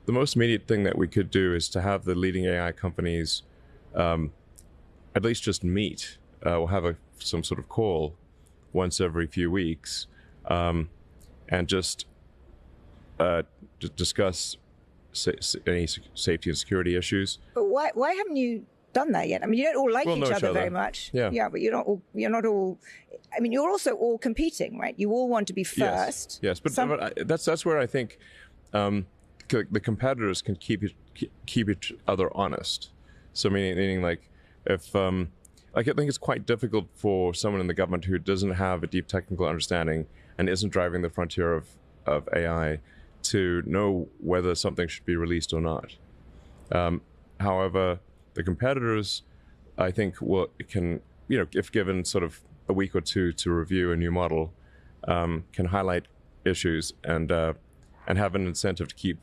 the most immediate thing that we could do is to have the leading AI companies at least just meet or have some sort of call once every few weeks and just discuss any safety and security issues. But why haven't you done that yet? I mean, you don't all like each other very much. Yeah, but you're not all. I mean, you're also all competing, right? You all want to be first. Yes, but that's where I think the competitors can keep each other honest. So meaning like if I think it's quite difficult for someone in the government who doesn't have a deep technical understanding and isn't driving the frontier of AI to know whether something should be released or not. However, the competitors, I think, can, if given sort of a week or two to review a new model, can highlight issues and have an incentive to keep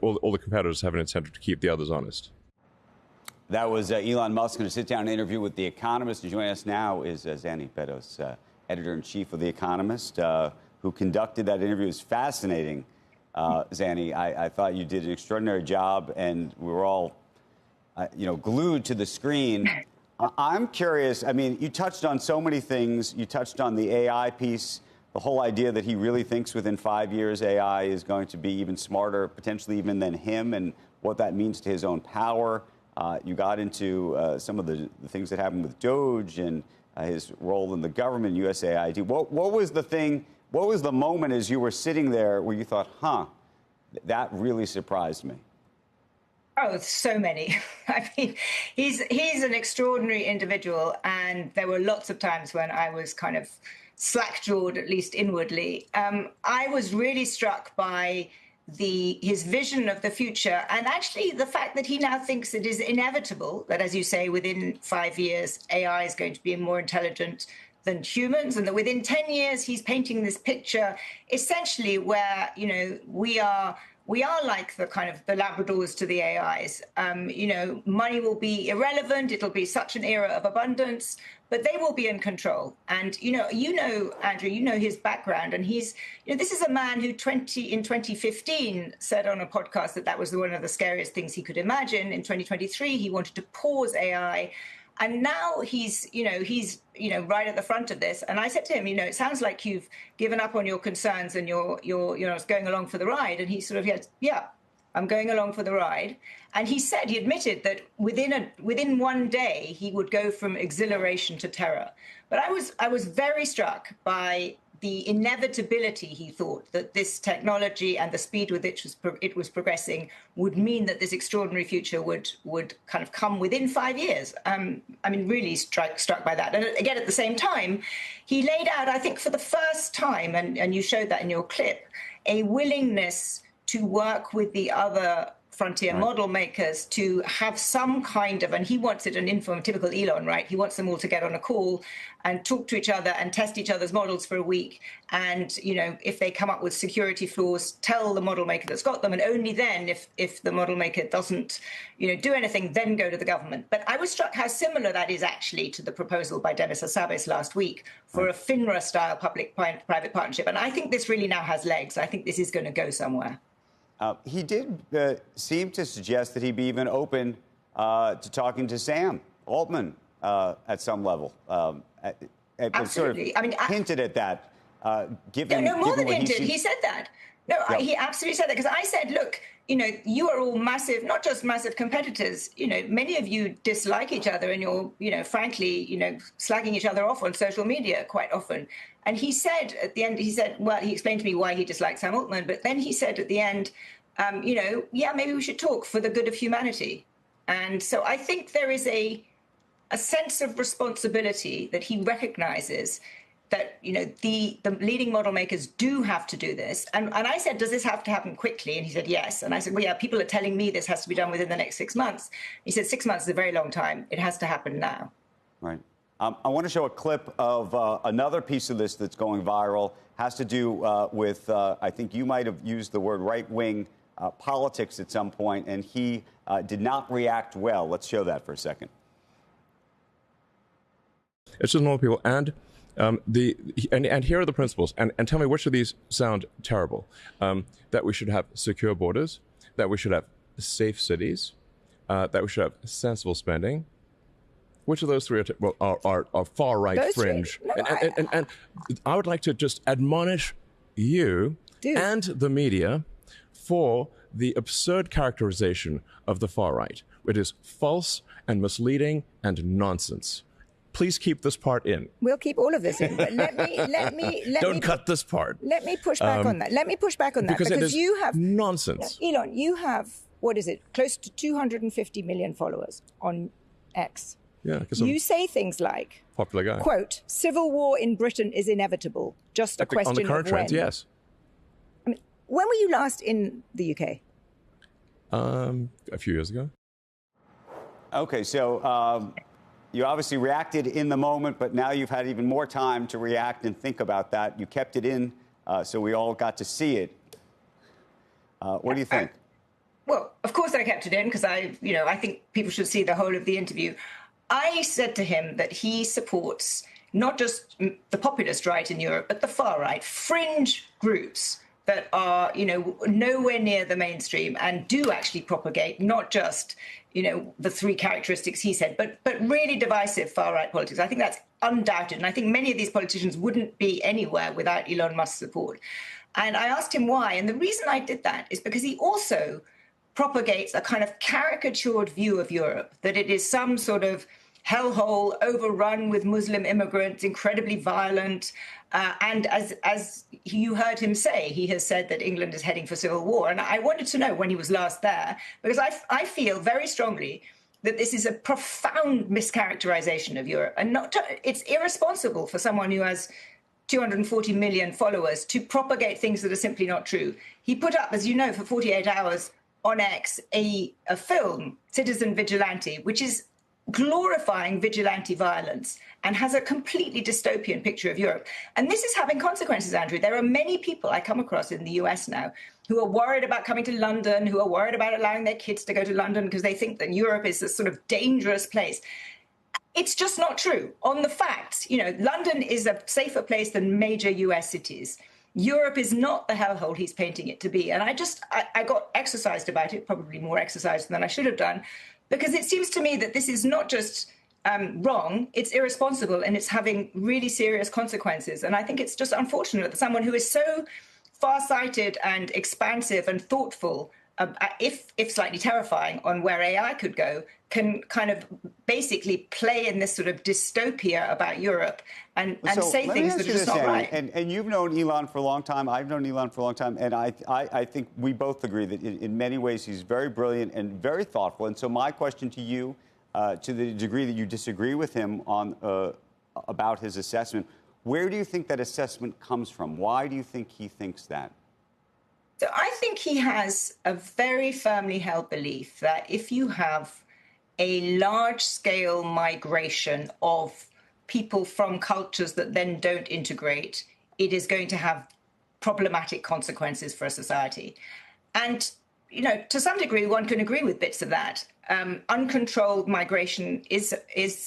all the competitors have an incentive to keep the others honest. That was Elon Musk in a sit-down interview with The Economist. And joining us now is Zanny Beddoes, editor-in-chief of The Economist, who conducted that interview. It was fascinating, Zanny. I thought you did an extraordinary job, and we were all, glued to the screen. I'm curious. I mean, you touched on so many things. You touched on the AI piece, the whole idea that he really thinks within 5 years AI is going to be even smarter, potentially even than him, and what that means to his own power. You got into some of the things that happened with DOGE and his role in the government, USAID. What was the thing? What was the moment as you were sitting there where you thought, that really surprised me? Oh, so many. I mean, he's an extraordinary individual, and there were lots of times when I was kind of slack-jawed, at least inwardly. I was really struck by his vision of the future, and actually the fact that he now thinks it is inevitable that, as you say, within 5 years, AI is going to be more intelligent than humans, and that within 10 years, he's painting this picture essentially where, we are like the kind of the Labradors to the AIs. Money will be irrelevant. It'll be such an era of abundance, but they will be in control. And, Andrew, his background. And he's, this is a man who in 2015 said on a podcast that was one of the scariest things he could imagine. In 2023, he wanted to pause AI. And now he's right at the front of this. And I said to him, it sounds like you've given up on your concerns and you're going along for the ride. And he sort of said, yeah, I'm going along for the ride. And he admitted that within one day he would go from exhilaration to terror. But I was very struck by the inevitability, he thought, that this technology and the speed with which it was progressing would mean that this extraordinary future would kind of come within 5 years. Really struck by that. And again, at the same time, he laid out, I think for the first time, and you showed that in your clip, a willingness to work with the other frontier model makers to have some kind of, and he wants it an informal, typical Elon, right? He wants them all to get on a call and talk to each other and test each other's models for a week. And, if they come up with security flaws, tell the model maker that's got them. And only then, if the model maker doesn't, do anything, then go to the government. But I was struck how similar that is actually to the proposal by Demis Hassabis last week for a FINRA-style public-private partnership. And I think this really now has legs. I think this is going to go somewhere. He did seem to suggest that he'd be even open to talking to Sam Altman at some level. Absolutely. Sort of hinted at that. More than hinted. He said that. No, yep. He absolutely said that, because I said, look, you are all massive, not just massive competitors. Many of you dislike each other, and you're, frankly, slagging each other off on social media quite often. And he said at the end, he explained to me why he disliked Sam Altman, but then he said at the end, maybe we should talk for the good of humanity. And so I think there is a sense of responsibility that he recognizes that, the leading model makers do have to do this. And I said, does this have to happen quickly? And he said, yes. And I said, well, yeah, people are telling me this has to be done within the next 6 months. He said, 6 months is a very long time. It has to happen now. Right. I want to show a clip of another piece of this that's going viral. Has to do with, I think you might have used the word right-wing politics at some point, and he did not react well. Let's show that for a second. It's just normal people. And and here are the principles. And tell me which of these sound terrible. That we should have secure borders, that we should have safe cities, that we should have sensible spending. Which of those three are far-right fringe? No, and I would like to just admonish you and the media for the absurd characterization of the far right. It is false and misleading and nonsense. Please keep this part in. We'll keep all of this in, but let me Don't cut this part. Let me push back on that. Let me push back on that because it is you have nonsense. Elon, you have, what is it, close to 250 million followers on X. Yeah, you say things like, popular guy. Quote, civil war in Britain is inevitable. Just a question of when. On the current trends, yes. I mean, when were you last in the UK? A few years ago. Okay, so you obviously reacted in the moment, but now you've had even more time to react and think about that. You kept it in, so we all got to see it. What do you think? Well, of course I kept it in because I think people should see the whole of the interview. I said to him that he supports not just the populist right in Europe, but the far right, fringe groups that are, nowhere near the mainstream and do actually propagate not just, the three characteristics he said, but really divisive far right politics. I think that's undoubted. And I think many of these politicians wouldn't be anywhere without Elon Musk's support. And I asked him why. And the reason I did that is because he also propagates a kind of caricatured view of Europe, that it is some sort of hellhole overrun with Muslim immigrants, incredibly violent. And as you heard him say, he has said that England is heading for civil war. And I wanted to know when he was last there, because I feel very strongly that this is a profound mischaracterization of Europe. And it's irresponsible for someone who has 240 million followers to propagate things that are simply not true. He put up, as you know, for 48 hours on X, a film, Citizen Vigilante, which is glorifying vigilante violence and has a completely dystopian picture of Europe. And this is having consequences, Andrew. There are many people I come across in the US now who are worried about coming to London, who are worried about allowing their kids to go to London because they think that Europe is this sort of dangerous place. It's just not true. On the facts, London is a safer place than major US cities. Europe is not the hellhole he's painting it to be. And I got exercised about it, probably more exercised than I should have done, because it seems to me that this is not just wrong, it's irresponsible, and it's having really serious consequences. And I think it's just unfortunate that someone who is so far-sighted and expansive and thoughtful, if slightly terrifying, on where AI could go, can kind of basically play in this sort of dystopia about Europe and say things that are just not right. And you've known Elon for a long time. I've known Elon for a long time. And I think we both agree that in many ways he's very brilliant and very thoughtful. And so my question to you, to the degree that you disagree with him on about his assessment, where do you think that assessment comes from? Why do you think he thinks that? So I think he has a very firmly held belief that if you have a large-scale migration of people from cultures that then don't integrate, it is going to have problematic consequences for a society. And, to some degree, one can agree with bits of that. Uncontrolled migration is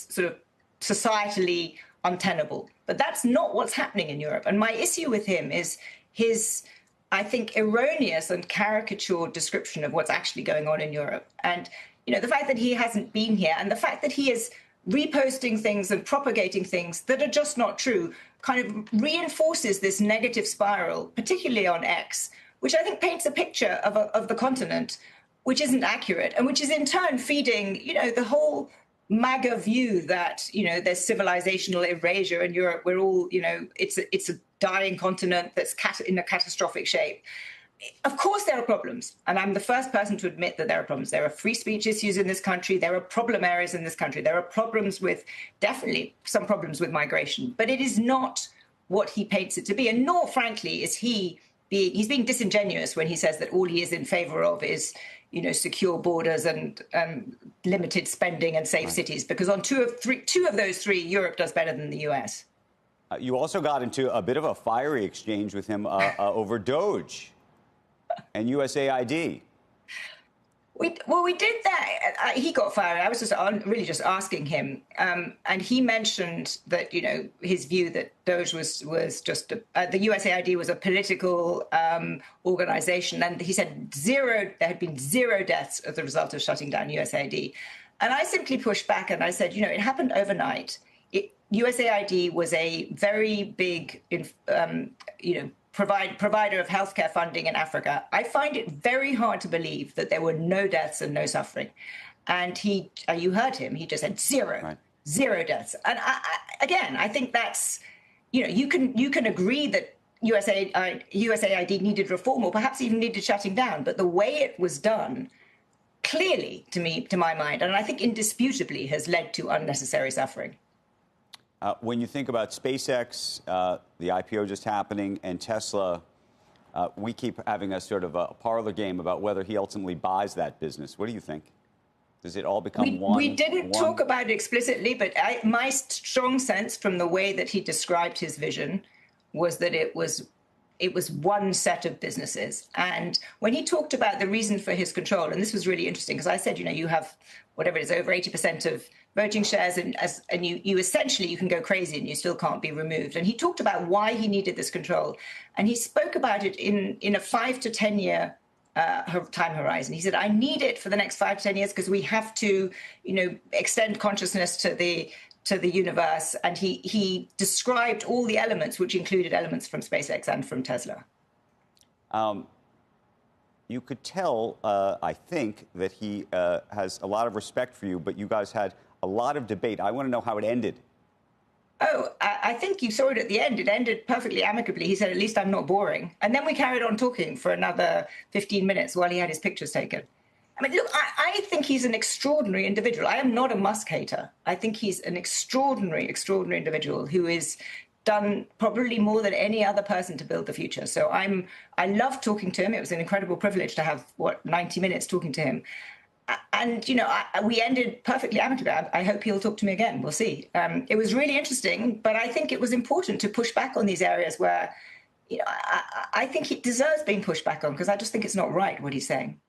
sort of societally untenable. But that's not what's happening in Europe. And my issue with him is his, I think, erroneous and caricatured description of what's actually going on in Europe. And the fact that he hasn't been here and the fact that he is reposting things and propagating things that are just not true kind of reinforces this negative spiral, particularly on X, which I think paints a picture of the continent which isn't accurate and which is in turn feeding, the whole MAGA view that, there's civilizational erasure in Europe. We're all, it's a dying continent that's in a catastrophic shape. Of course, there are problems, and I'm the first person to admit that there are problems. There are free speech issues in this country. There are problem areas in this country. There are problems definitely some problems with migration, but it is not what he paints it to be. And nor, frankly, is he's being disingenuous when he says that all he is in favor of is, secure borders and limited spending and safe cities, because on two of those three, Europe does better than the US. You also got into a bit of a fiery exchange with him over DOGE and USAID. We did that. He got fired. I was really just asking him, and he mentioned that his view that DOGE was just the USAID was a political organization, and he said there had been zero deaths as a result of shutting down USAID, and I simply pushed back and I said, it happened overnight. USAID was a very big, provider of healthcare funding in Africa. I find it very hard to believe that there were no deaths and no suffering. And you heard him, he just said zero, right. Zero deaths. And I think that's, you can agree that USAID needed reform or perhaps even needed shutting down, but the way it was done clearly, to my mind, and I think indisputably has led to unnecessary suffering. When you think about SpaceX, the IPO just happening, and Tesla, we keep having a sort of a parlor game about whether he ultimately buys that business. What do you think? Does it all become one? We didn't talk about it explicitly, but my strong sense from the way that he described his vision was that it was one set of businesses. And when he talked about the reason for his control, and this was really interesting, because I said, you have whatever it is, over 80% of voting shares, and you essentially, you can go crazy and you still can't be removed. And he talked about why he needed this control. And he spoke about it in a 5 to 10 year time horizon. He said, I need it for the next 5 to 10 years because we have to, extend consciousness to the universe. And he described all the elements, which included elements from SpaceX and from Tesla. You could tell, I think, that he has a lot of respect for you, but you guys had a lot of debate. I want to know how it ended. Oh, I think you saw it at the end. It ended perfectly amicably. He said, at least I'm not boring. And then we carried on talking for another 15 minutes while he had his pictures taken. I mean, look, I think he's an extraordinary individual. I am not a Musk hater. I think he's an extraordinary, extraordinary individual who is done probably more than any other person to build the future. So I love talking to him. It was an incredible privilege to have, 90 minutes talking to him. And, we ended perfectly amicably. I hope he'll talk to me again. We'll see. It was really interesting, but I think it was important to push back on these areas where, I think he deserves being pushed back on, because I just think it's not right what he's saying.